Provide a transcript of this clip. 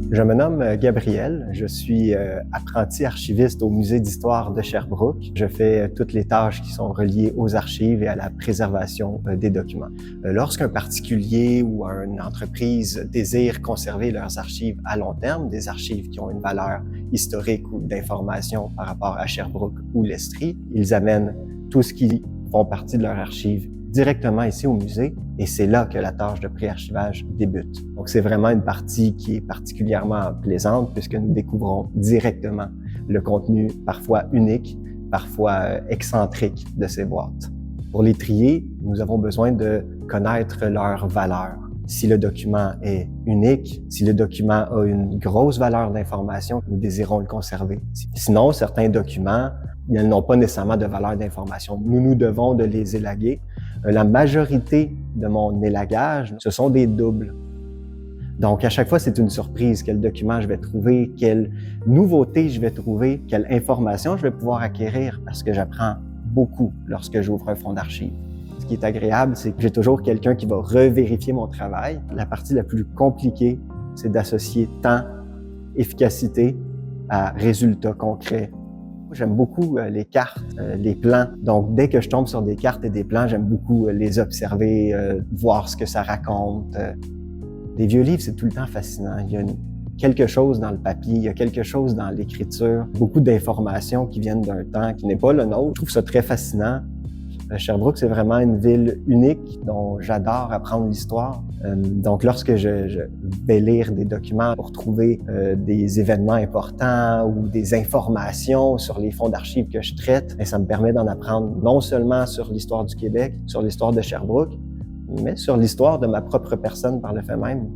Je me nomme Gabriel, je suis apprenti archiviste au Musée d'histoire de Sherbrooke. Je fais toutes les tâches qui sont reliées aux archives et à la préservation des documents. Lorsqu'un particulier ou une entreprise désire conserver leurs archives à long terme, des archives qui ont une valeur historique ou d'information par rapport à Sherbrooke ou l'Estrie, ils amènent tout ce qui font partie de leur archive directement ici au musée, et c'est là que la tâche de pré-archivage débute. Donc c'est vraiment une partie qui est particulièrement plaisante puisque nous découvrons directement le contenu parfois unique, parfois excentrique de ces boîtes. Pour les trier, nous avons besoin de connaître leur valeur. Si le document est unique, si le document a une grosse valeur d'information, nous désirons le conserver. Sinon, certains documents, ils n'ont pas nécessairement de valeur d'information. Nous devons de les élaguer. La majorité de mon élagage, ce sont des doubles. Donc, à chaque fois, c'est une surprise. Quel document je vais trouver, quelle nouveauté je vais trouver, quelle information je vais pouvoir acquérir parce que j'apprends beaucoup lorsque j'ouvre un fonds d'archives. Ce qui est agréable, c'est que j'ai toujours quelqu'un qui va revérifier mon travail. La partie la plus compliquée, c'est d'associer temps, efficacité à résultats concrets. J'aime beaucoup les cartes, les plans. Donc, dès que je tombe sur des cartes et des plans, j'aime beaucoup les observer, voir ce que ça raconte. Les vieux livres, c'est tout le temps fascinant. Il y a quelque chose dans le papier, il y a quelque chose dans l'écriture, beaucoup d'informations qui viennent d'un temps qui n'est pas le nôtre. Je trouve ça très fascinant. Sherbrooke, c'est vraiment une ville unique dont j'adore apprendre l'histoire. Donc, lorsque je vais lire des documents pour trouver des événements importants ou des informations sur les fonds d'archives que je traite, ça me permet d'en apprendre non seulement sur l'histoire du Québec, sur l'histoire de Sherbrooke, mais sur l'histoire de ma propre personne par le fait même.